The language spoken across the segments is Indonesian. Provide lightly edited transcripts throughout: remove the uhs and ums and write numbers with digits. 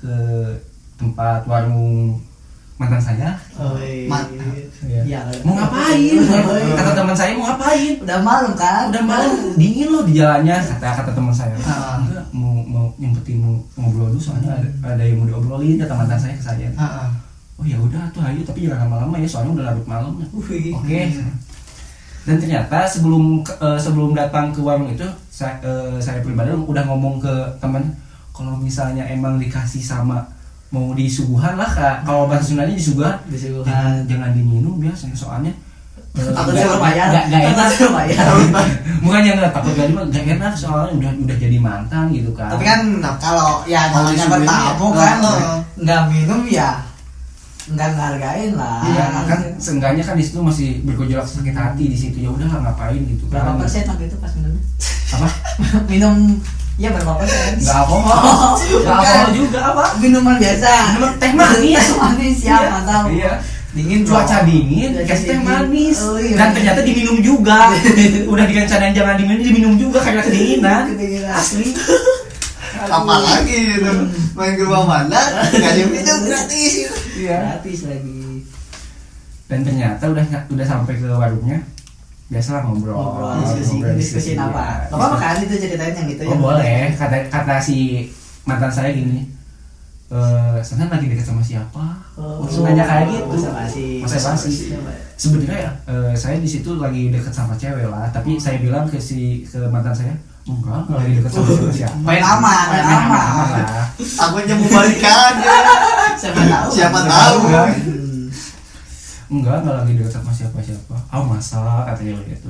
ke tempat warung mantan saya. Iya. Mau ngapain? Kata teman saya mau ngapain? Udah malam kan? Udah malam, dingin loh di jalannya, kata teman saya. Enggak, mau yang penting mau ngobrol dulu soalnya ada yang mau diobrolin, kata mantan saya ke saya. Oh ya udah tuh ayo, tapi jangan lama-lama ya soalnya udah larut malam. Oke. Dan ternyata sebelum datang ke warung itu saya pribadi udah ngomong ke teman, kalau misalnya emang dikasih sama mau disuguhan lah Kak. Kalau bahasa Sundanya disuguhan. Jangan diminum biasanya soalnya takut suruh bayar. Gak enak. Bukannya enggak takut gak enak soalnya udah jadi mantan gitu kan. Tapi kan kalau ya namanya bertamu kan nggak minum ya nggak ngargain lah. Iya kan seenggaknya kan di situ masih bergejolak sakit hati di situ, ya udah ngapain gitu kan. Berapa persen waktu itu pas minum? Apa? Minum ya berapa persen? Nggak alkohol. Nggak alkohol juga apa? Minuman biasa. Minuman teh manis. Teh manis ya mantap. Iya. Dingin cuaca dingin, kasih teh manis. Iya. Dan ternyata diminum juga. Udah direncanain jangan diminum juga karena kedinginan. Asli. Apalagi gitu main ke rumah mana nggak minum gratis gitu. Iya. Gratis lagi. Dan ternyata udah sampai ke warungnya, biasalah ngobrol diskusi apa? Gak apa-apa kan itu ceritain yang gitu ya? Oh boleh, kata si mantan saya gini, Sanan lagi dekat sama siapa? Langsung nanya kayak gitu. Masa basi. Sebenarnya saya di situ lagi dekat sama cewek lah, tapi saya bilang ke mantan saya, enggak lagi dekat sama siapa. Main aman lah. Takutnya mau balikan ya. Siapa tahu. Enggak lagi dekat sama siapa. Oh masa, katanya gitu.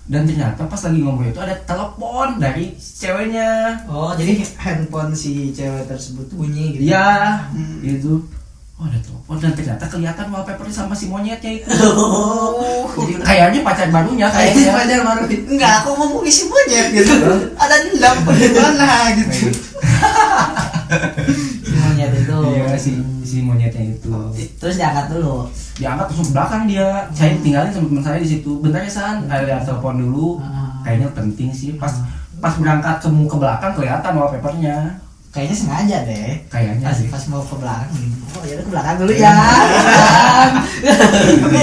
Dan ternyata pas lagi ngobrol itu ada telepon dari ceweknya. Oh jadi handphone si cewek tersebut bunyi gitu. Iya, itu. Oh ada telepon dan ternyata kelihatan wallpapernya sama si monyetnya itu. Jadi kayaknya pacar barunya kayaknya pacar baru. Enggak, aku ngomong si monyet gitu. Ada dendam bagaimana gitu. Si monyet itu. Iya si monyetnya itu. Terus diangkat dulu. Diangkat terus ke belakang dia. Saya tinggalin sama teman saya di situ. Bentar ya San, ada telepon dulu. Kayaknya penting sih. Pas berangkat ke belakang kelihatan wallpapernya. Kayaknya sengaja deh. Kayaknya sih. Pas mau ke belakang gitu. Oh ya ke belakang dulu ya. Tapi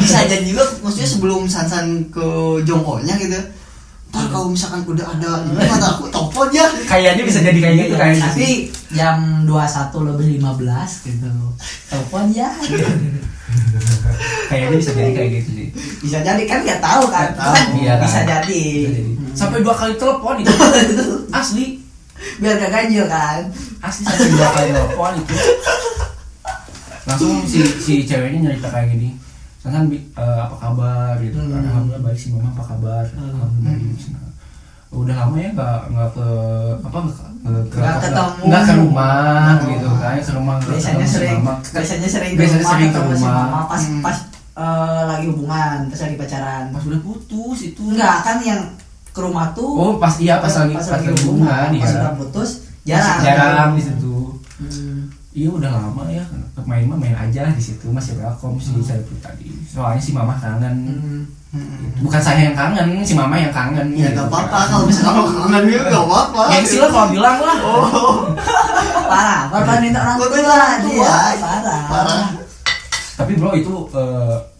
bisa jadi juga maksudnya sebelum Sansan ke jongkoknya gitu. Ntar kalau misalkan udah ada ini kata aku telepon ya. Kayaknya bisa jadi kayak gitu kayaknya. Tapi jam 21:15 gitu. Telepon ya. Kayaknya bisa jadi kayak gitu sih. Bisa jadi kan nggak tahu kan. Iya, Bisa kan? jadi. Sampai 2 kali telepon itu. Asli. Biar gak ganjil kan. Asli sampai 2 kali telepon itu. Langsung si ceweknya nyerita kayak gini. Sansan apa kabar gitu. Alhamdulillah baik sih Mama, apa kabar? Alhamdulillah baik. Udah lama ya nggak ke apa nggak ke rumah gitu kan, ke rumah Biasanya sering ke rumah pas lagi hubungan, pas lagi pacaran. Pas udah putus itu. Enggak kan yang ke rumah tuh. Oh pas lagi hubungan ya. Pas udah putus jarang di situ. Iya udah lama ya, main aja di situ, masih welcome sih saya tadi. Soalnya si Mama kangen. Bukan saya yang kangen, si Mama yang kangen. Ya nggak apa-apa kalau misalnya kangen juga nggak apa-apa. Gengsi lah kalau bilang lah. Parah, korbanin orang tua. Parah. Tapi bro itu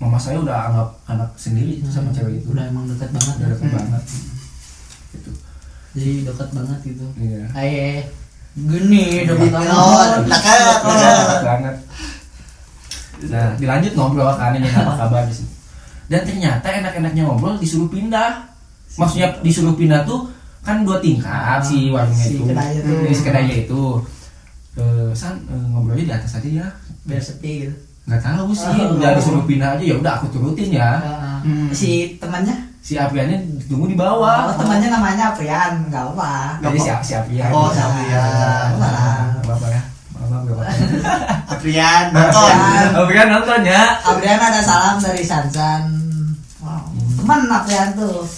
Mama saya udah anggap anak sendiri sama cewek itu. Udah emang dekat banget. Udah dekat banget. Gitu. Jadi dekat banget gitu. Iya. Kayak gini dekat banget. Nah dilanjut ngobrol kan ini apa kabar sih. Dan ternyata enak-enaknya ngobrol disuruh pindah. Maksudnya disuruh pindah tuh kan 2 tingkat si warungnya itu. Si kedainya itu. San ngobrolnya di atas aja ya. Biar sepi gitu. Nggak tahu sih, udah disuruh pindah aja ya udah aku turutin ya. Si temannya? Si Apriannya ditunggu di bawah. Oh temannya namanya Aprian, nggak apa. Jadi si Aprian. Oh si Aprian. Nggak apa ya. Aprian nonton. Aprian nonton ya. Aprian ada salam dari Sansan. Wow. Teman Aprian tuh.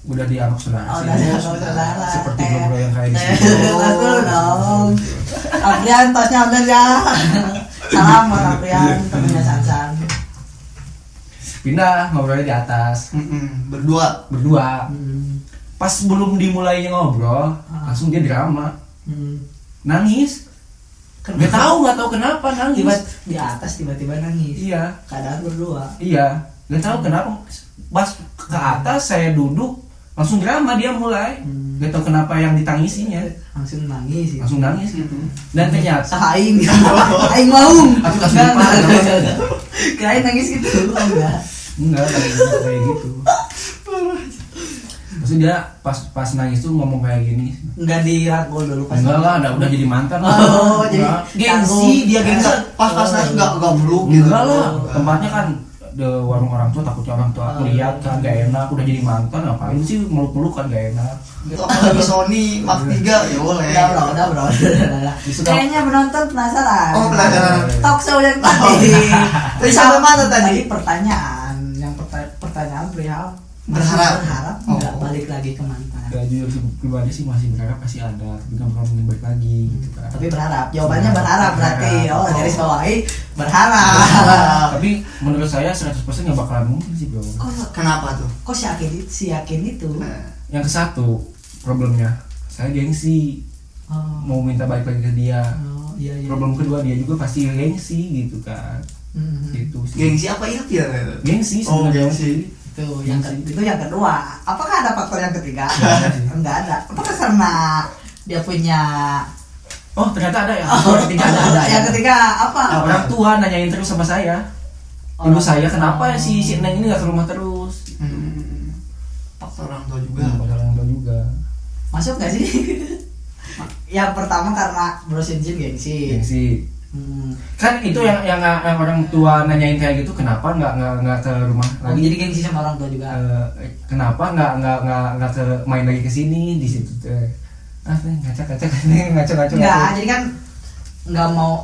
Udah dianggap saudara. Oh, udah dianggap saudara. Seperti bro yang kayak di sini. Betul dong. Aprian tosnya udah ya. Salam buat Aprian, temennya Sansan. Pindah ngobrolnya di atas. Berdua. Pas belum dimulainya ngobrol, langsung dia drama. Nangis. Nggak tahu kenapa nangis. Di atas tiba-tiba nangis. Iya. Keadaan berdua. Iya. Nggak tahu kenapa. Pas ke atas saya duduk langsung drama dia mulai. Nggak tahu kenapa yang ditangisinya. Langsung nangis. Langsung nangis gitu. Dan ternyata aing maung. Aku kasih Kirain nangis gitu. Enggak kayak gitu. Maksudnya dia pas nangis tuh ngomong kayak gini. Enggak dirangkul dulu pas. Enggak lah, udah jadi mantan. Jadi gengsi dia gengsi pas nangis enggak meluk gitu. Enggak lah, tempatnya kan di warung orang tua, takutnya orang tua aku lihat kan gak enak, udah jadi mantan ngapain sih meluk-meluk kan gak enak. Itu apalagi Sony Mark 3 ya boleh. Udah bro. Kayaknya penonton penasaran. Oh, penasaran. Talk show yang tadi. Sampai mana tadi? Pertanyaan. Yang pertanyaan perihal berharap nggak balik lagi ke mantan. Ya jujur pribadi sih masih berharap pasti ada, tapi kan mungkin balik lagi gitu kan. Tapi berharap, jawabannya berharap berarti. Oh, garis bawahi berharap. Tapi menurut saya 100% nggak bakalan mungkin sih bro. Kenapa tuh? Kok si yakin itu? Yang ke satu problemnya saya gengsi. Mau minta balik lagi ke dia. Iya. Problem kedua dia juga pasti gengsi gitu kan. Gitu sih. Gengsi apa itu ya? Gengsi sebenarnya. gengsi. Itu yang kedua. Apakah ada faktor yang ketiga? Enggak ada. Apakah karena dia punya ternyata ada ya. Ketiga ada. Yang ketiga apa? Orang tua nanyain terus sama saya. Ibu saya kenapa si Neng ini enggak ke rumah terus? Faktor orang tua juga. Faktor orang tua juga. Masuk enggak sih? Yang pertama karena Bro Shinjin gengsi. Kan itu yang orang tua nanyain kayak gitu, kenapa nggak ke rumah lagi? Jadi gengsi sama orang tua juga. Kenapa nggak ke main lagi ke sini di situ teh? Ngaca. Nggak, jadi kan nggak mau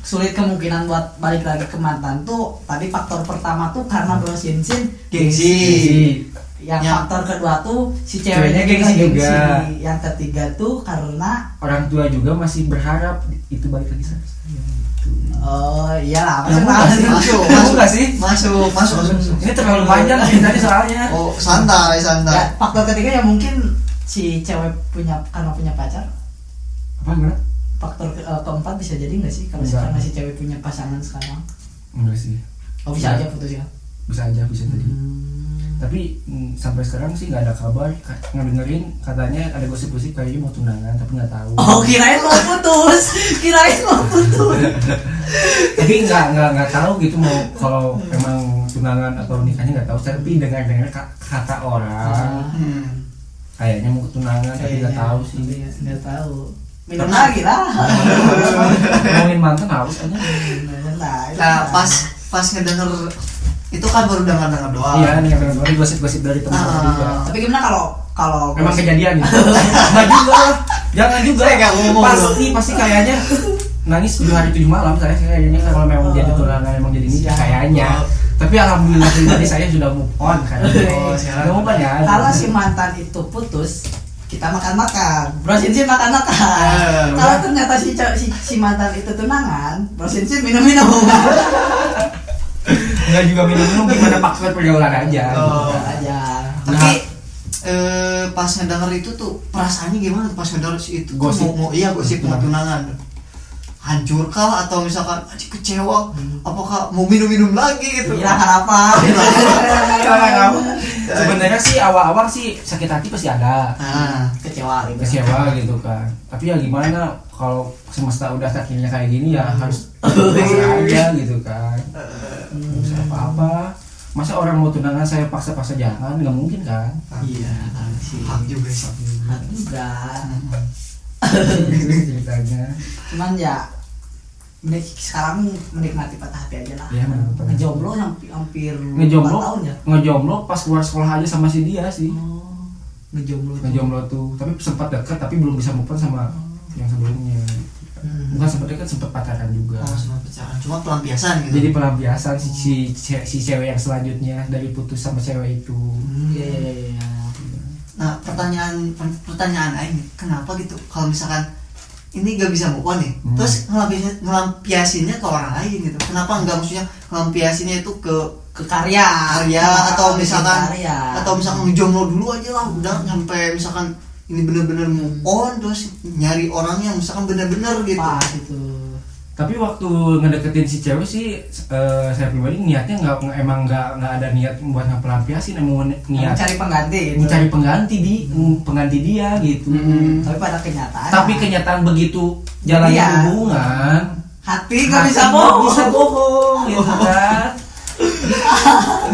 sulit kemungkinan buat balik lagi ke mantan tuh. Tadi faktor pertama tuh karena Bro Shinjin gengsi. Yang faktor kedua tuh si ceweknya gengsi juga. Yang ketiga tuh karena orang tua juga masih berharap itu balik lagi sama saya. Oh iyalah, masuk. Ini terlalu panjang tadi soalnya. Oh santai. Ya, faktor ketiga ya mungkin si cewek karena punya pacar. Apa gimana? Faktor keempat bisa jadi nggak sih kalau karena si cewek punya pasangan sekarang? Enggak sih. Oh bisa aja putus ya. Bisa jadi. Tapi sampai sekarang sih nggak ada kabar, ngedengerin katanya ada gosip-gosip kayaknya mau tunangan tapi nggak tahu. Oh kirain mau putus. Tapi nggak tahu gitu mau kalau emang tunangan atau nikahnya nggak tahu. Tapi dengar kata orang kayaknya mau tunangan tapi nggak tahu sih. Nggak tahu. Minum lagi lah. Ngomongin mantan harus aja. Nah pas ngedenger itu kan baru dengar doang. Iya, dengar doang gosip-gosip dari teman juga. Tapi gimana kalau memang kejadian gitu? Enggak juga lah. Jangan juga. Saya ngomong. Pasti kayaknya nangis 7 hari 7 malam saya kayaknya kalau memang jadi tunangan memang jadi nikah kayaknya. Tapi alhamdulillah pribadi saya sudah move on kan. Sekarang move on ya. Kalau si mantan itu putus, kita makan-makan. Bro Shinjin makan-makan. Kalau ternyata si mantan itu tunangan, Bro Shinjin minum-minum. Enggak juga minum gimana faktor pergaulan aja. Tapi pas ngedenger itu tuh perasaannya gimana pas ngedenger itu gosip gosip tunangan. Hancur kah atau misalkan kecewa? Apakah mau minum lagi gitu? Kira-kira apa? Sebenarnya sih awal-awal sih sakit hati pasti ada. Kecewa gitu kan. Tapi ya gimana kalau semesta udah takdirnya kayak gini ya harus pasrah aja gitu kan. Nggak bisa apa-apa. Masa orang mau tunangan saya paksa-paksa jangan, nggak mungkin kan? Iya, sih. Hak juga sih. Hak juga. Ceritanya. Cuman ya sekarang menikmati patah hati aja lah. Iya, ngejomblo hampir 4 tahun ya. Ngejomblo pas keluar sekolah aja sama si dia sih. Ngejomblo tuh. Tapi sempat dekat tapi belum bisa move on sama yang sebelumnya. Bukan sempat dekat, sempat pacaran juga. Sempat pacaran. Cuma pelampiasan gitu. Jadi pelampiasan si cewek yang selanjutnya dari putus sama cewek itu. Iya. Nah, pertanyaan aing, kenapa gitu? Kalau misalkan ini gak bisa move on nih, terus ngelampiasinnya ke orang lain gitu. Kenapa enggak maksudnya ngelampiasinnya itu ke karya atau misalkan ngejomblo dulu aja lah, udah sampai misalkan ini bener-bener move on terus nyari orang yang misalkan bener-bener gitu. Pas itu. Tapi waktu ngedeketin si cewek sih saya pribadi niatnya emang nggak ada niat buat ngepelampiasin, emang niat mencari pengganti gitu. Mencari pengganti dia gitu. Tapi pada kenyataan. Tapi kenyataan begitu jalannya hubungan, hati nggak bisa bohong gitu kan.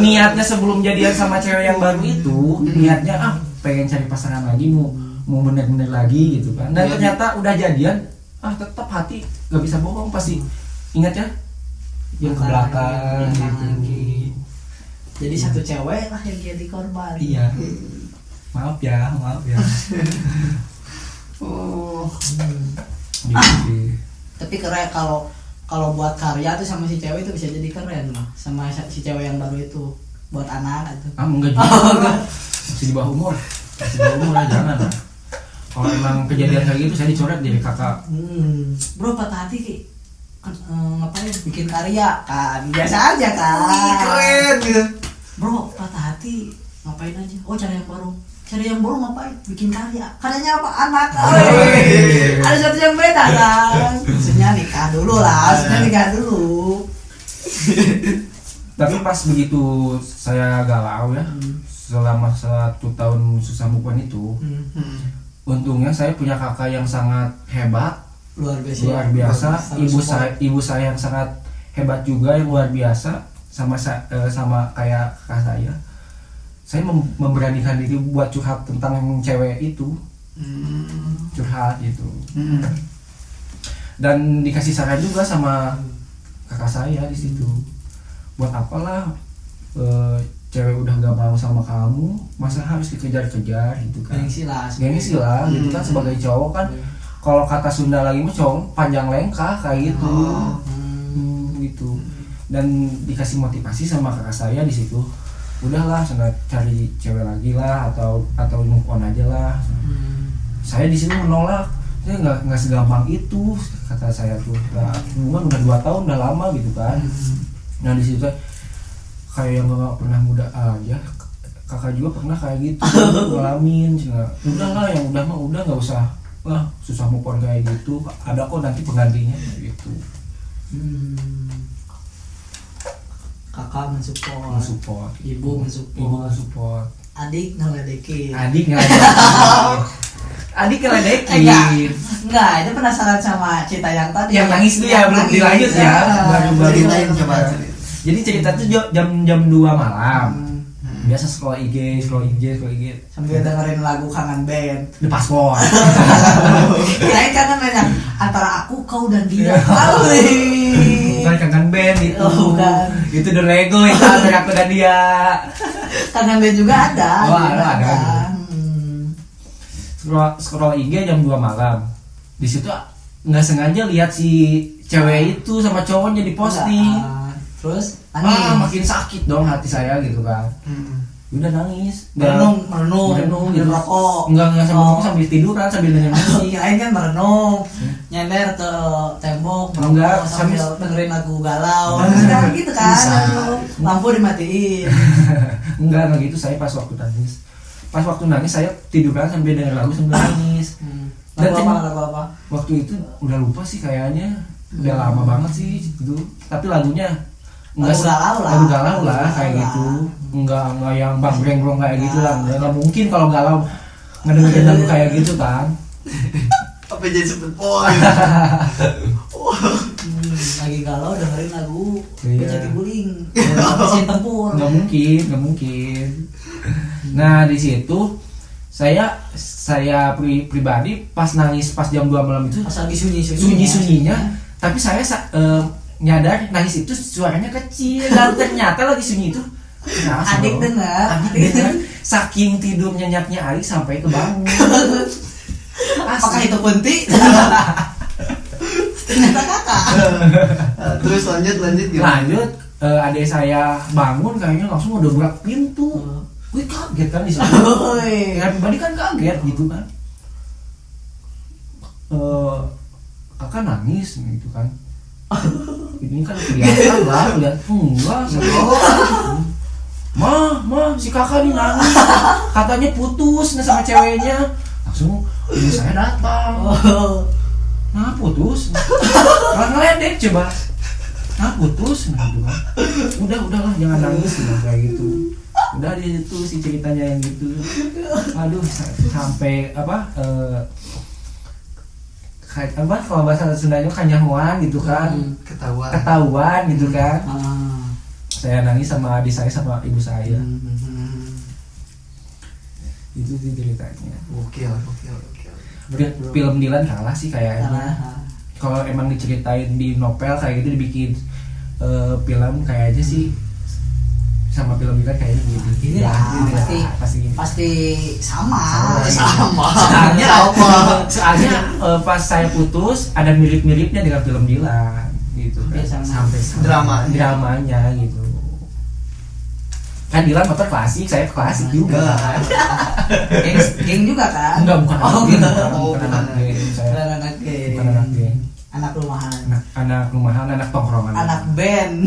Niatnya sebelum jadian sama cewek yang baru itu, niatnya pengen cari pasangan lagi, mau bener-bener lagi gitu kan. Dan ternyata udah jadian, tetap hati nggak bisa bohong, pasti ingat ya yang ke belakang gitu. Jadi satu cewek lah yang jadi korban. Iya. Maaf ya. Tapi keren kalau buat karya tuh sama si cewek itu bisa jadi keren loh, sama si cewek yang baru itu buat anak itu. Enggak juga. Masih di bawah umur lah, jangan lah. Kalau emang kejadian kayak gitu saya dicoret jadi kakak. Bro, patah hati Ki. Ngapain bikin karya kan? Biasa aja kan. Keren gitu. Bro, patah hati ngapain aja? Oh, cari yang baru ngapain? Bikin karya. Karyanya apa? Anak. Ada satu yang beda kan. Maksudnya nikah dulu. Tapi pas begitu saya galau ya, selama 1 tahun susah move on itu, untungnya saya punya kakak yang sangat hebat, luar biasa. Ibu saya yang sangat hebat juga, yang luar biasa, sama kayak kakak saya. Saya memberanikan diri buat curhat tentang cewek itu, curhat gitu. Dan dikasih saran juga sama kakak saya di situ. Buat apalah cewek udah gak mau sama kamu, masa harus dikejar-kejar gitu kan. Gengsi lah gitu kan, sebagai cowok kan. Kalau kata Sunda lagi mah cowok panjang lengkah kayak gitu. Gitu. Dan dikasih motivasi sama kakak saya di situ. Udahlah, sana cari cewek lagi lah, atau move on aja lah. Saya di sini menolak. Saya nggak segampang itu, kata saya tuh. Hubungan udah 2 tahun, udah lama gitu kan. Nah di situ kayak nggak pernah muda aja. Kakak juga pernah kayak gitu ngalamin. Udahlah, yang udah mah udah, nggak usah susah move on kayak gitu. Ada kok nanti penggantinya gitu. Kakak mensupport, ibu mensupport, adik ngeledekin. Enggak, itu penasaran sama cerita yang tadi. Yang nangis itu ya belum dilanjut ya. Baru coba. Jadi cerita itu jam 2 malam. Biasa scroll IG sambil dengerin lagu Kangen Band. The Password. Kirain Kangen Band yang antara aku, kau dan dia. Bukan Kangen Band itu. Bukan. Itu The Lego itu antara aku dan dia. Kangen Band juga ada. Ada. Scroll IG jam 2 malam. Di situ nggak sengaja lihat si cewek itu sama cowoknya di posting. Terus makin sakit dong hati saya gitu kan. Udah nangis, merenung gitu. Rokok. Enggak sambil tiduran, sambil dengerin musik. Kirain kan merenung, nyender ke tembok, sambil dengerin lagu galau. Kan gitu kan. Lampu dimatiin. Enggak gitu, saya pas waktu nangis saya tiduran sambil denger lagu sambil nangis. Lagu apa? Waktu itu udah lupa sih kayaknya. Udah lama banget sih itu. Tapi lagunya lagu galau lah kayak gitu. Enggak yang bang breng kayak gitu lah. Enggak mungkin kalau galau ngedengerin lagu kayak gitu kan. Apa jadi sempet lagi galau dengerin lagu Jati Guling. Mesin tempur. Enggak mungkin. Nah, di situ saya pribadi pas nangis pas jam 2 malam itu pas lagi sunyi-sunyinya, tapi saya nyadar nangis itu suaranya kecil dan ternyata lagi sunyi itu adik dengar saking tidur nyenyaknya Ari sampai kebangun. Apakah itu penting? Ternyata kakak. Terus lanjut gimana? Adik saya bangun kayaknya langsung udah buka pintu. Wih, kaget kan di situ. Ya pribadi kan kaget gitu kan. Kakak nangis gitu kan. Ini kan kelihatan lah, lihat enggak. Ma, si kakak nih nangis. Katanya putus sama ceweknya. Langsung ibu saya datang. nah putus malah ngeledek coba nah putus nah gitu kan udahlah jangan nangis nah, kayak gitu udah di situ si ceritanya yang gitu aduh sampai apa kalau bahasa Sundanya kanyahuan gitu kan ketahuan gitu kan saya nangis sama adik saya sama ibu saya itu sih ceritanya. Oke. Film Dilan kalah sih kayaknya. Kalau emang diceritain di novel kayak gitu dibikin film kayaknya sih sama film Dilan kayaknya gitu. Ini lah pasti sama. Soalnya pas saya putus ada mirip-miripnya dengan film Dilan gitu kan. Sampai dramanya gitu. Kan Dilan motor klasik, saya klasik juga. Geng juga kan? Enggak, bukan anak geng. Anak rumahan. Anak rumahan, anak tongkrongan. Anak band.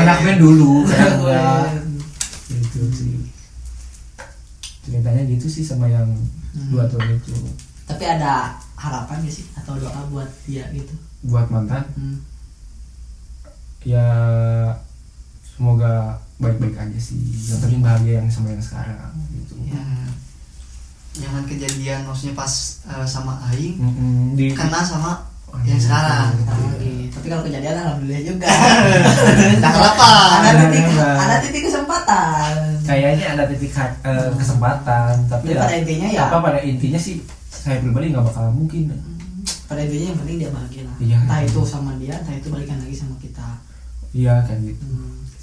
Anak band dulu kayak gua. Gitu sih. Ceritanya gitu sih sama yang dua tahun itu. Tapi ada harapan gak sih atau doa buat dia gitu? Buat mantan? Ya semoga baik-baik aja sih, yang penting bahagia yang sama yang sekarang gitu ya. Jangan kejadian maksudnya pas sama Aing kena sama yang sekarang tapi kalau kejadian alhamdulillah juga nah kenapa ada titik kesempatan kayaknya ada titik kesempatan tapi pada intinya ya pada intinya sih saya pribadi nggak bakal mungkin pada intinya yang penting dia bahagia lah entah itu sama dia entah itu balikan lagi sama kita iya kan gitu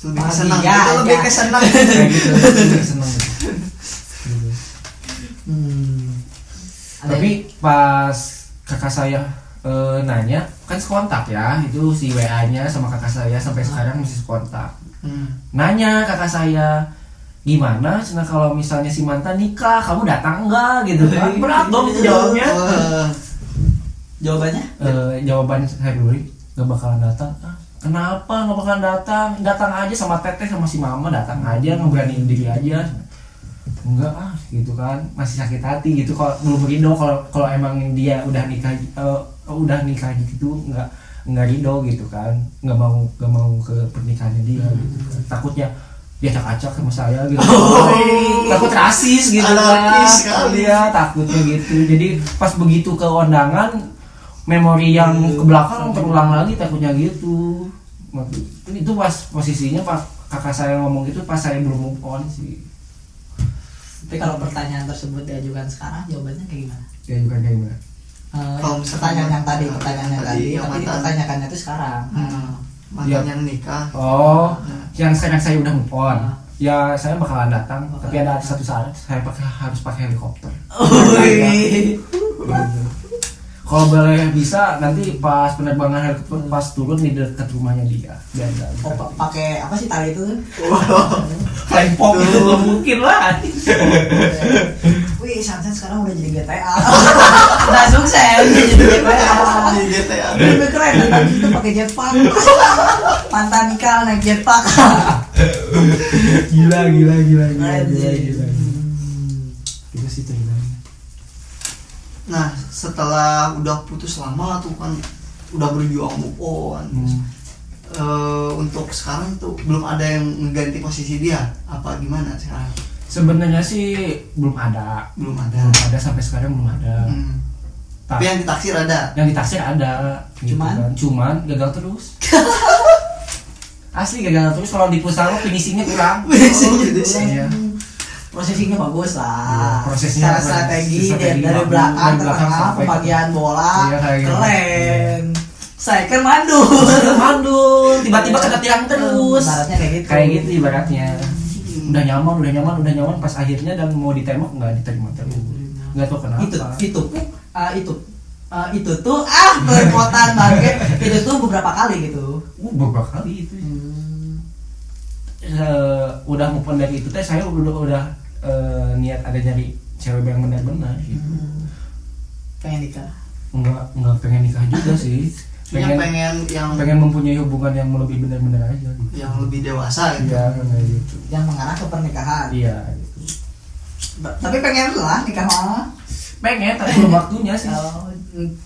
lebih kesenang kayak gitu lebih senang gitu. Tapi pas kakak saya nanya kan sekontak ya itu si WA-nya sama kakak saya sampai sekarang masih sekontak. Nanya kakak saya gimana cina kalau misalnya si mantan nikah kamu datang enggak gitu kan berat dong itu jawabnya. Jawaban saya beri nggak bakalan datang. Kenapa nggak bakalan datang aja sama teteh sama si mama datang aja ngeberaniin diri aja enggak gitu kan masih sakit hati gitu kalau belum ridho kalau emang dia udah nikah gitu nggak ridho gitu kan nggak mau ke pernikahannya dia gitu kan takutnya dia acak-acak sama saya gitu takut rasis gitu kan dia takutnya gitu jadi pas begitu ke undangan memori yang ke belakang terulang lagi takutnya gitu. Itu pas posisinya pak kakak saya ngomong gitu pas saya belum move on sih. Tapi kalau pertanyaan tersebut diajukan sekarang jawabannya kayak gimana? Diajukan kayak gimana? Pertanyaan yang tadi tapi dipertanyakannya itu sekarang. Mantan yang nikah. Yang sekarang saya udah move on. Ya saya bakalan datang, tapi ada satu saat saya harus pakai helikopter. Kalau boleh bisa nanti pas penerbangan helikopter pas turun di dekat rumahnya dia. Pakai apa sih tali itu? Flying pop itu belum mungkin lah. Wih, Sansan sekarang udah jadi GTA. Udah sukses jadi GTA. Lebih keren tadi itu pakai jetpack. Mantan nikah naik jetpack. Gila. Itu sih ceritanya. Nah setelah udah putus lama tuh kan udah berjuang move on untuk sekarang tuh belum ada yang mengganti posisi dia apa gimana sekarang? Sebenarnya sih belum ada sampai sekarang belum ada. Tapi yang ditaksir ada. Gitu cuman gagal terus. Asli gagal terus kalau di futsal finishingnya kurang. Iya. Prosesinya bagus lah. Prosesnya strategi dari belakang ke tengah pembagian bola keren. Saya kan mandul tiba-tiba kena tiang terus. Ibaratnya kayak gitu ibaratnya. Udah nyaman pas akhirnya dan mau ditembak nggak diterima terus. Nggak tahu kenapa. Itu tuh belepotan banget. Itu tuh beberapa kali gitu. Beberapa kali itu. Udah move on dari itu saya udah niat ada nyari cewek yang benar-benar gitu. Pengen nikah? Enggak pengen nikah juga sih. pengen mempunyai hubungan yang lebih benar-benar aja gitu. Yang lebih dewasa gitu. Iya, kayak gitu. Yang mengarah ke pernikahan. Iya, gitu. Tapi pengen lah nikah mah. Pengen tapi belum waktunya sih.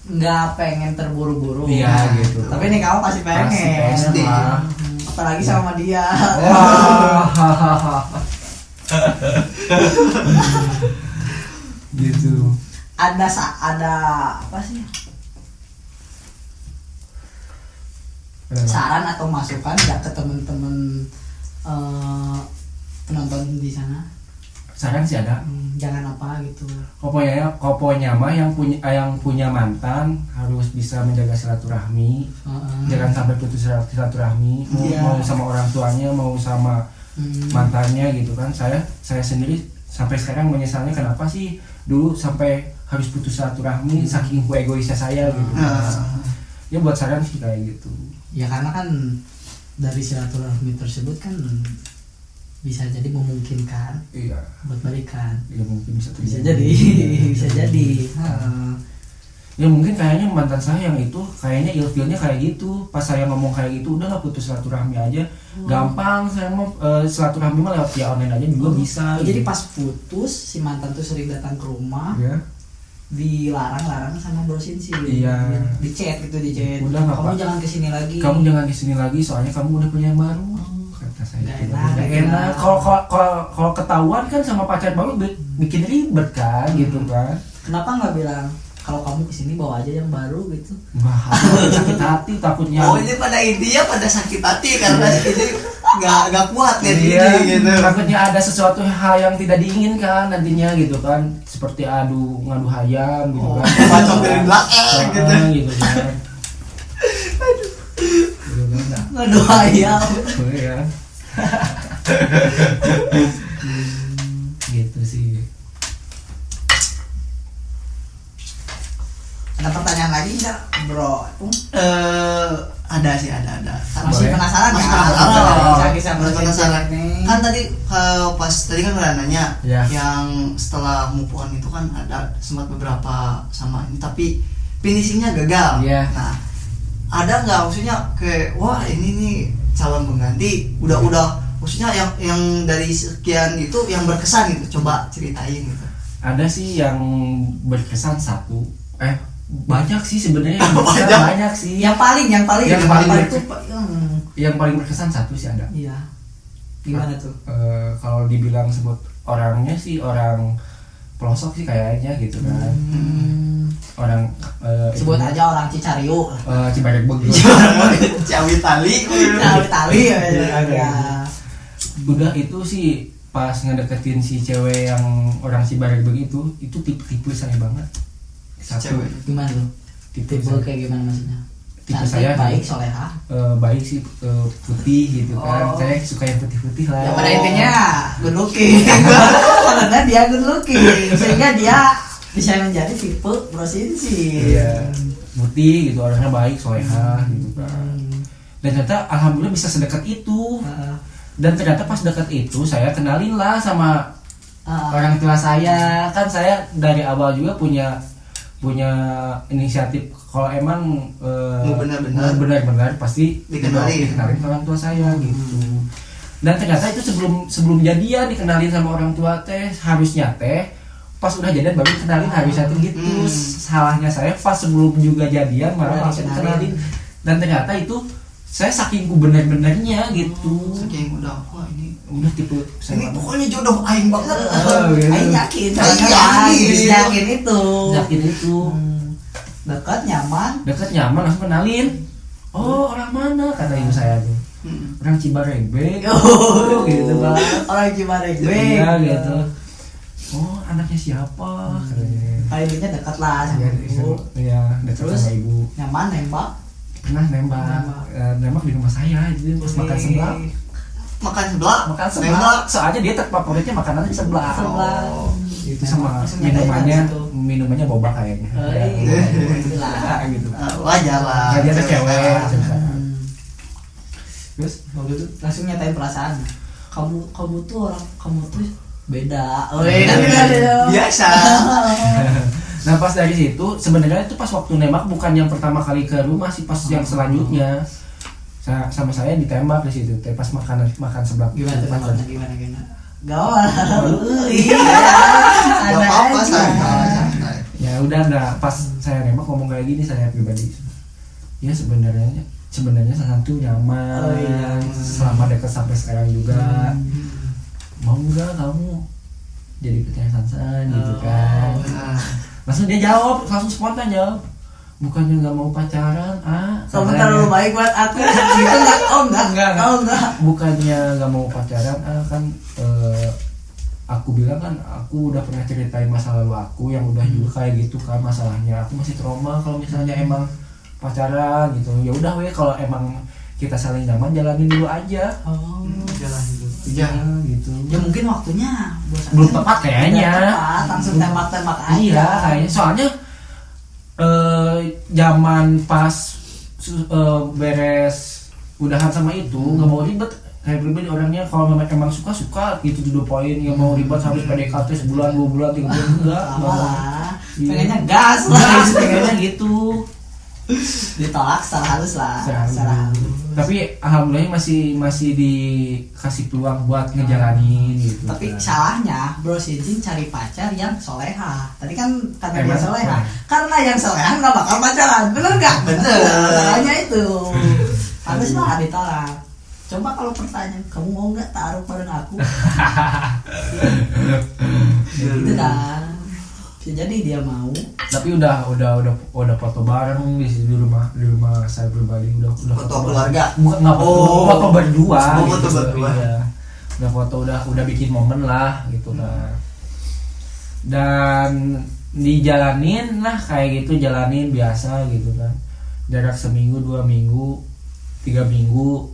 nggak pengen terburu-buru. Iya gitu. Tapi nih kamu pasti pengen. Pasti lah. Apalagi sama dia. Gitu. Ada apa sih? Saran atau masukan nggak ke teman-teman penonton di sana? Saran sih ada. Jangan apa gitu. Pokoknya mah yang punya mantan harus bisa menjaga silaturahmi. Jangan sampai putus silaturahmi. Mau sama orang tuanya, mau sama mantannya gitu kan. Saya sendiri sampai sekarang menyesalnya kenapa sih dulu sampai harus putus silaturahmi saking egoisnya saya gitu. Ya buat saran sih kayak gitu. Ya karena kan dari silaturahmi tersebut kan bisa jadi memungkinkan buat balikan. Ya mungkin bisa jadi bisa jadi. Ya mungkin kayaknya mantan saya yang itu kayaknya ilfilnya kayak gitu. Pas saya ngomong kayak gitu udahlah putus silaturahmi aja. Gampang saya mau silaturahmi mah lewat via online aja juga bisa. Jadi gitu. pas putus si mantan tuh sering datang ke rumah. Ya. Dilarang sama Bro Sinsi. Iya. Di chat. Udah kamu jangan kesini lagi. Kamu jangan kesini lagi soalnya kamu udah punya yang baru. Kata saya. Gak enak. Kalau ketahuan kan sama pacar baru bikin ribet kan gitu kan. Kenapa nggak bilang kalau kamu kesini bawa aja yang baru gitu? Wah, sakit hati takutnya. Oh ini pada intinya pada sakit hati karena ini nggak kuat ya gitu. Takutnya ada sesuatu hal yang tidak diinginkan nantinya gitu kan, seperti ngadu hayam gitu kan. Bacok dari belakang gitu kan. Ngadu hayam. Oh ya. Gitu sih. Ada pertanyaan lagi nggak, Bro? Ada sih, ada. Masih penasaran ya? Penasaran. Kan tadi pas tadi kan udah nanya yang setelah move on itu kan ada sempat beberapa sama ini tapi finishingnya gagal. Nah, ada nggak maksudnya kayak wah ini nih calon pengganti udah maksudnya yang dari sekian itu yang berkesan gitu, coba ceritain gitu. Ada sih yang berkesan satu. Banyak sih sebenarnya banyak sih. Yang paling berkesan satu sih ada. Iya. Gimana tuh? Kalau dibilang sebut orangnya sih orang pelosok sih kayaknya gitu kan. Orang sebut aja orang Cicariu. Cibaregbeg. Cawi tali ya. Udah itu sih pas ngedeketin si cewek yang orang Cibaregbeg itu tipe saya banget. Satu. Gimana lu? Tipe kayak gimana maksudnya? Tipe saya baik, soleha. Baik sih, putih gitu kan. Saya suka yang putih-putih lah. Ya pada intinya good looking. Karena dia good looking sehingga dia bisa menjadi tipe Bro Sinsi. Iya. Putih gitu, orangnya baik, soleha gitu kan. Dan ternyata alhamdulillah bisa sedekat itu. Dan ternyata pas dekat itu saya kenalin lah sama orang tua saya. Kan saya dari awal juga punya inisiatif kalau emang benar-benar pasti dikenalin ke orang tua saya gitu. Dan ternyata itu sebelum jadian dikenalin sama orang tua teh, harusnya teh pas udah jadian baru dikenalin, harusnya tuh gitu. Salahnya saya pas sebelum juga jadian malah langsung dikenalin. Dan ternyata itu saya saking bener-benernya gitu. Saking udah udah tipe ini pokoknya jodoh aing banget. Aing yakin itu. Dekat nyaman langsung kenalin. Oh, orang mana? Kata ibu saya tuh. Orang Cibaregbeg. Gitu kan. Orang Cibaregbeg. Iya gitu. Oh, anaknya siapa? Ibunya dekat lah sama ibu. Iya, dekat sama ibu. Nyaman nembak? Pernah nembak di rumah saya. Jadi pas makan sebelah. Soalnya dia favoritnya makanannya di sebelah. Itu sama minumannya boba kayaknya. Gitu. Wajar lah. Dia tuh cewek. Terus waktu itu langsung nyatain perasaan. Kamu tuh beda. Biasa. Nah pas dari situ sebenarnya itu pas waktu nembak bukan yang pertama kali ke rumah sih, pas yang selanjutnya sama saya ditembak di situ. Pas makan sebelah. Gimana? Gawat. Iya. Ada apa santai. Ya ya udah pas saya nembak ngomong kayak gini saya pribadi ya sebenarnya satu nyaman selama dekat sampai sekarang juga mau nggak kamu jadi pacarnya Sansan gitu kan. Langsung dia jawab, langsung spontan jawab, bukannya nggak mau pacaran kamu terlalu baik buat aku gitu. Enggak. Bukannya nggak mau pacaran kan aku bilang kan aku udah pernah ceritain masa lalu aku yang udah juga kayak gitu kan masalahnya, aku masih trauma kalau misalnya emang pacaran gitu. Ya udah kalau emang kita saling nyaman jalanin dulu aja. Jalanin dulu ya gitu ya, mungkin waktunya belum tepat kayaknya, langsung tembak-tembak aja. Iya kayaknya soalnya zaman pas beres udahan sama itu nggak mau ribet. Saya pribadi orangnya kalau memang emang suka gitu to the point, nggak mau ribet harus PDKT sebulan 2 bulan 3 bulan enggak mau. Pengennya gas lah. Pengennya gitu. Ditolak secara halus lah. Secara halus. Tapi alhamdulillah masih dikasih peluang buat ngejalanin gitu. Tapi salahnya Bro Sinjin cari pacar yang soleha. Tadi kan kata dia soleha. Karena yang soleha nggak bakal pacaran, bener nggak? Bener. Salahnya itu. Haruslah ditolak. Coba kalau pertanyaan, kamu mau nggak taruh bareng aku? Gitu kan. Jadi dia mau. Tapi udah foto bareng di rumah saya pribadi udah foto keluarga. Bukan nggak foto berdua. Foto berdua. Iya. Udah foto udah bikin momen lah gitu kan. Dan dijalanin lah kayak gitu, jalanin biasa gitu kan. Jarak seminggu, 2 minggu, 3 minggu.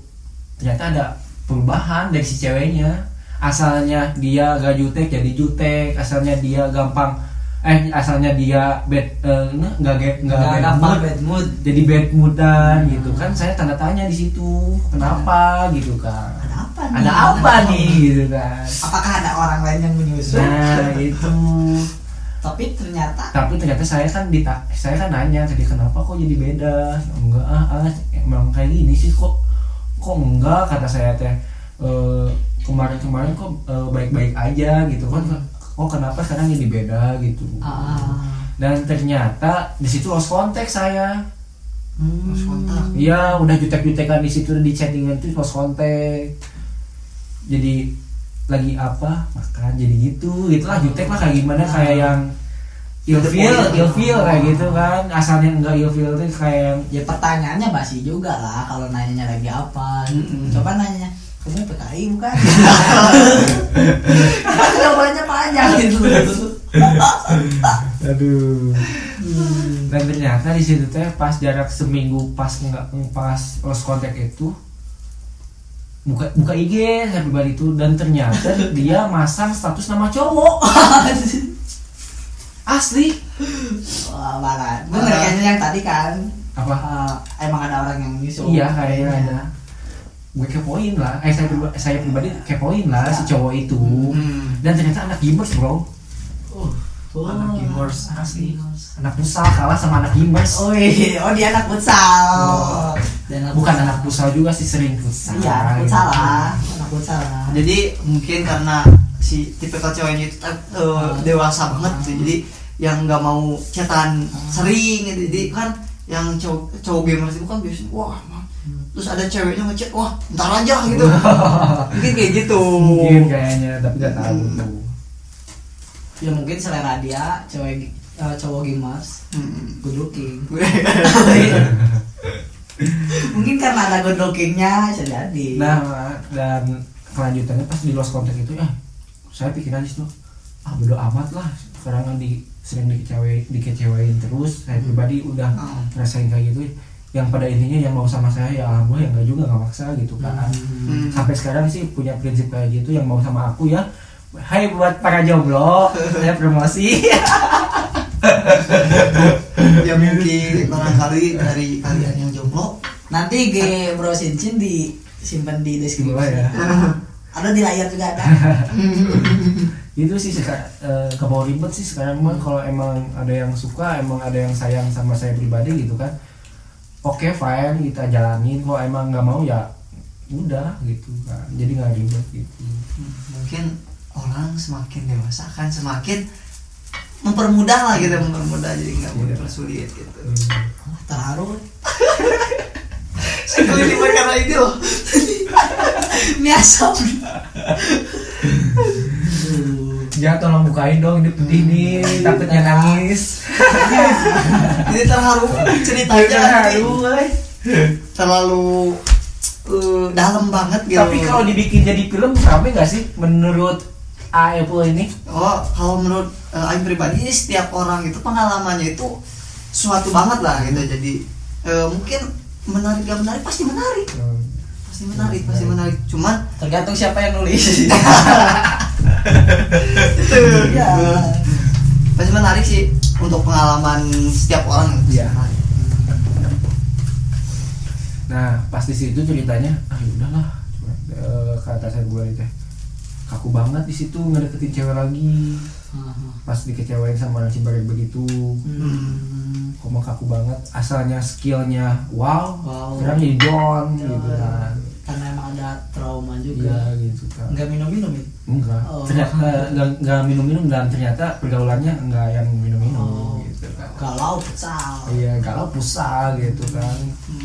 Ternyata ada perubahan dari si ceweknya. Asalnya dia gak jutek jadi jutek, asalnya dia bad mood jadi bad moodan gitu kan. Saya tanda tanya di situ kenapa gitu kan, ada apa nih gitu kan, apakah ada orang lain yang menyusul. Nah itu tapi ternyata saya kan nanya tadi kenapa kok jadi beda. Enggak emang kayak gini sih kok enggak, kata saya teh kemarin kok baik-baik aja gitu kan. Oh kenapa sekarang jadi beda gitu. Dan ternyata di situ lost contact saya. Lost contact. Iya, udah jutek-jutekan di situ di chattingan itu lost contact. Jadi lagi apa makan jadi gitu gitulah, jutek lah kayak gimana, kayak yang ilfeel kayak gitu kan. Asalnya enggak ilfeel tuh kayak ya pertanyaannya basi juga lah kalau nanyanya lagi apa. Coba nanyanya kamu PKI bukan? Jawabannya panjang gitu. Aduh. Dan ternyata di situ teh pas jarak seminggu pas lost contact itu buka IG saya pribadi itu, dan ternyata dia masang status nama cowok. Asli. Wah, banget. Bener kayaknya yang tadi kan. Apa? Emang ada orang yang nyusul. Iya kayaknya ada. Gue kepoin lah, saya pribadi kepoin lah si cowok itu. Dan ternyata anak gamers bro. Anak gamers asli. Anak futsal kalah sama anak gamers. Oh dia anak futsal. Bukan anak futsal juga sih, sering futsal. Iya, futsal lah. Anak futsal lah. Jadi mungkin karena si tipikal ceweknya itu dewasa banget gitu. Jadi yang nggak mau chatan sering gitu. Jadi kan yang cowok gamers itu kan biasanya wah, terus ada ceweknya ngechat, wah ntar aja gitu. Mungkin kayak gitu. Mungkin kayaknya, tapi gak tahu tuh. Ya mungkin selera dia cowok gamers, good looking. Mungkin karena ada good lookingnya bisa jadi. Nah, dan kelanjutannya pas di lost contact itu saya pikiran itu bodo amat lah, sekarang kan sering dikecewain terus. Saya pribadi udah ngerasain kayak gitu. Yang pada intinya yang mau sama saya ya alhamdulillah, yang enggak juga nggak maksa gitu kan. Sampai sekarang sih punya prinsip kayak gitu, yang mau sama aku ya. Hai buat para jomblo, saya promosi. Ya mungkin barangkali dari kalian yang jomblo nanti Bro Sinjin disimpan di deskripsi ya. Ada di layar juga ada. Itu sih kebau ribet sih sekarang mah. Kalau emang ada yang suka, emang ada yang sayang sama saya pribadi gitu kan, oke, fine, kita jalanin. Kalau emang nggak mau ya udah gitu kan, jadi nggak ribet gitu. Mungkin orang semakin dewasa kan semakin mempermudah lah gitu, mempermudah jadi nggak mudah persulit gitu. Terharu. Saya kali ini karena ini loh. Biasa. Ya tolong bukain dong, ini pedih nih, takutnya nangis. Ini terharu ceritanya. Terlalu dalam banget gitu. Tapi kalau dibikin jadi film rame nggak sih menurut Aepul ini? Oh, kalau menurut Aing pribadi ini setiap orang itu pengalamannya itu suatu banget lah gitu. Jadi mungkin menarik gak menarik pasti menarik. Pasti menarik. Cuman Tergantung siapa yang nulis. itu ya. Pasti menarik sih untuk pengalaman setiap orang. Iya. Nah, pas di situ ceritanya, ya udahlah, kata saya gue teh kaku banget di situ ngedeketin cewek lagi. Pas dikecewain sama si Barek begitu, kok mau kaku banget. Asalnya skillnya wow. Sekarang jadi down gitu kan. Karena emang ada trauma juga. Iya gitu kan. Enggak minum-minum itu? Enggak. Ternyata enggak minum-minum, dan ternyata pergaulannya enggak yang minum-minum gitu kan. Galau futsal. Iya, galau pusat gitu kan.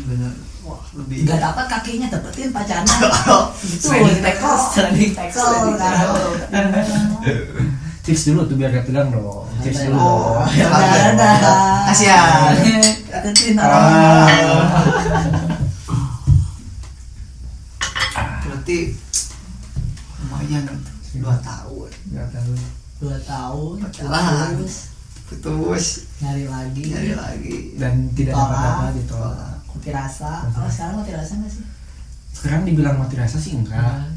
Bener. Wah, lebih Enggak dapat kakinya dapetin pacarnya. Itu Sliding tackle. Sliding tackle. Tips dulu tuh biar gak tegang dong. Tips dulu. Oh, dong. ya Ada. kasihan. Deketin Berarti lumayan 2 tahun. Gak tahu. 2 tahun. Pacaran. Putus. Nyari lagi. Dan tidak dapat Tolak. apa ditolak. Mati rasa. Oh, sekarang mati rasa nggak sih? Sekarang dibilang mati rasa sih enggak.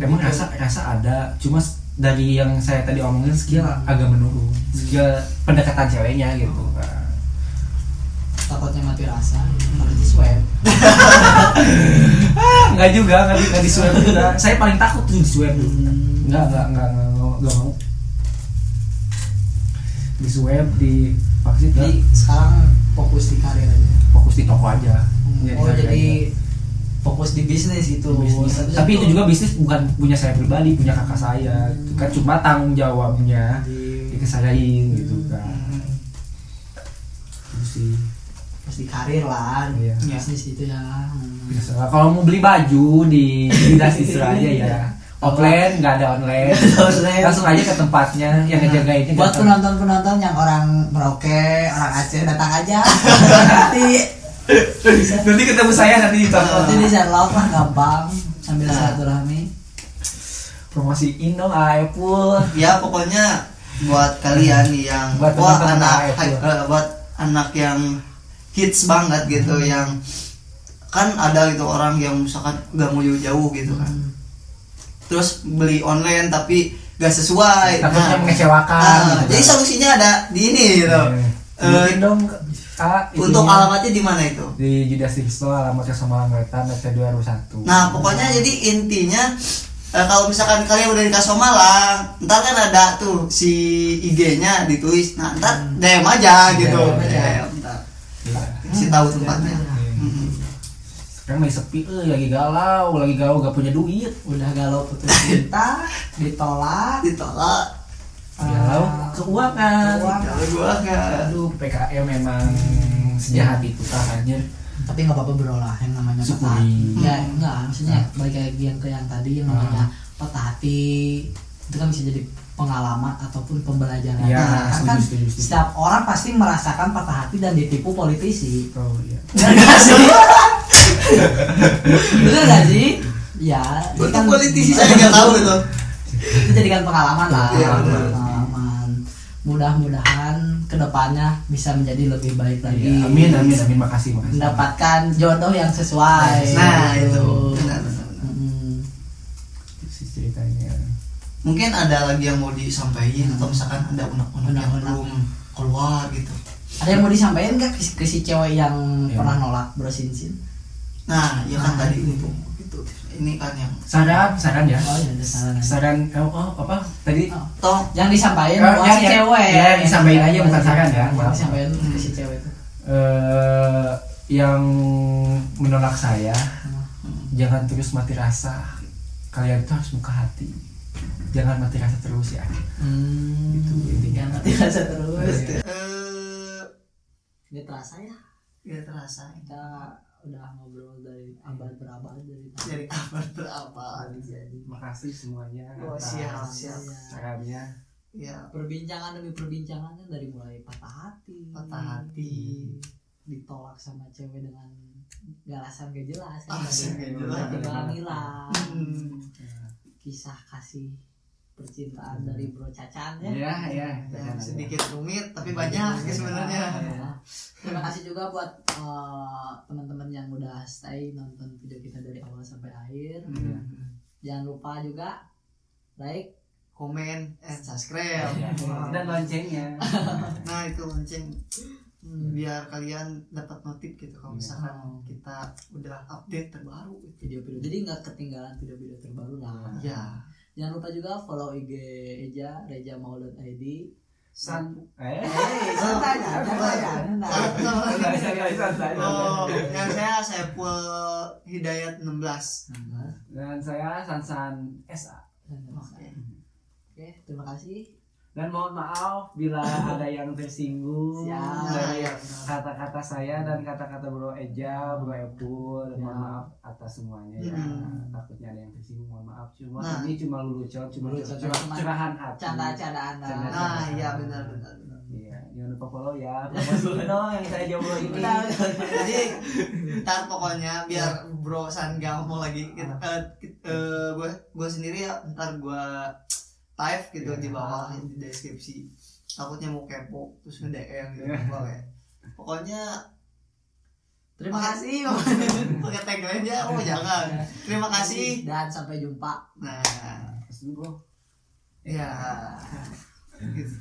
Emang rasa ada, cuma dari yang saya tadi omongin skill agak menurun. Skill pendekatan ceweknya gitu kan. Takutnya mati rasa. Harus di swab. Enggak juga, enggak di swab juga. Saya paling takut tuh di swab tuh. Enggak mau. Di swab, di vaksin. Jadi sekarang fokus di karir aja. Fokus di toko aja. Jadi fokus di bisnis gitu. Tapi itu juga bisnis bukan punya saya pribadi, punya kakak saya gitu kan. Cuma tanggung jawabnya dikesayain gitu kan. Itu sih. Terus di karir lah. Iya. Bisnis itu ya. Biasa. Kalau mau beli baju di Das Isra aja ya. Offline nggak ada online. Langsung aja ke tempatnya yang ngejagainnya. Buat penonton yang orang Merauke, orang Aceh datang aja. Nanti ketemu saya nanti di toko. Nanti di Sherlock lah gampang sambil silaturahmi. Promosiin dong Aepul. Ya pokoknya buat kalian yang buat anak yang hits banget gitu, yang kan ada gitu orang yang misalkan gak mau jauh gitu kan. Terus beli online tapi gak sesuai, takutnya mengecewakan gitu. Jadi solusinya ada di ini gitu. Mungkin dong untuk alamatnya di mana itu? Di Judas Risto, alamatnya Somalang Wetan, RT 2 RW 1. Nah pokoknya jadi intinya kalau misalkan kalian udah di Somalang, ntar kan ada tuh si IG-nya ditulis, nah ntar DM aja gitu. Ntar kasih tahu tempatnya. Sekarang lagi sepi, lagi galau gak punya duit. Udah galau putus cinta, ditolak, galau keuangan. Aduh, PKM memang sejahat itu anjir. Tapi nggak apa-apa bro lah, yang namanya patah Syukuri. hati. Ya enggak, maksudnya balik lagi yang ke yang tadi yang namanya patah hati itu kan bisa jadi pengalaman ataupun pembelajaran. Ya, Kan setuju. setiap orang pasti merasakan patah hati dan ditipu politisi. Oh iya. Bener gak sih? Bener gak sih? Ya, untuk kan politisi saya nggak tahu itu. Itu jadikan pengalaman lah. Iya, Pengalaman. Mudah-mudahan kedepannya bisa menjadi lebih baik lagi. Iya, amin, makasih. Mendapatkan jodoh yang sesuai. Nah gitu. itu benar. Itu sih ceritanya. Mungkin ada lagi yang mau disampaikan atau misalkan ada unek-unek yang belum keluar gitu. Ada yang mau disampaikan nggak ke si cewek yang Iya. pernah nolak Bro Sinsin? Nah ya kan tadi itu. gitu. Ini kan yang Saran ya. Oh iya, ada saran. Saran apa tadi? toh Yang disampaikan buat si cewek. Ya, disampaikan aja bukan saran ya. Yang disampaikan ke si cewek itu. Yang menolak saya, jangan terus mati rasa. Kalian itu harus buka hati. jangan mati rasa terus ya. Itu intinya. Mati rasa terus. Nggak terasa ya? Nggak terasa. Kita udah ngobrol dari abad berabad dari abad berabad. Jadi Makasih semuanya. Oh, siap. Sarannya. Ya, perbincangan demi perbincangan kan dari mulai patah hati, ditolak sama cewek dengan alasan gak jelas kan, tinggal ngilang, kisah kasih percintaan dari Bro Cacan ya. Iya. Sedikit rumit tapi banyak sebenarnya. Terima kasih juga buat teman-teman yang udah stay nonton video kita dari awal sampai akhir. Jangan lupa juga like, komen, subscribe, dan loncengnya. Nah itu lonceng biar kalian dapat notif gitu kalau misalkan kita udah update terbaru video-video, jadi nggak ketinggalan video-video terbaru lah. Ya. Jangan lupa juga follow IG Eja Reja Maulud.id. Santai. Yang saya Saiful Hidayat 16. Dan saya Sansan SA. Oke, terima kasih. Dan mohon maaf bila ada yang tersinggung dari kata-kata saya dan kata-kata Bro Eja, Bro Epul. Mohon maaf atas semuanya ya. Takutnya ada yang tersinggung, mohon maaf. Ini cuma lucu, curahan hati. Canda-candaan. Nah, iya benar. Iya, jangan lupa follow ya. Promosiin dong yang saya jomblo ini. Jadi ntar pokoknya biar Bro San gak ngomong lagi. Gue sendiri ya ntar gue live gitu di bawah di deskripsi. Takutnya mau kepo terus nge-DM gitu boleh. Pokoknya terima kasih. Pakai tagline-nya jangan. Terima kasih dan sampai jumpa. Nah, Terus dulu, Bro. ya. Gitu.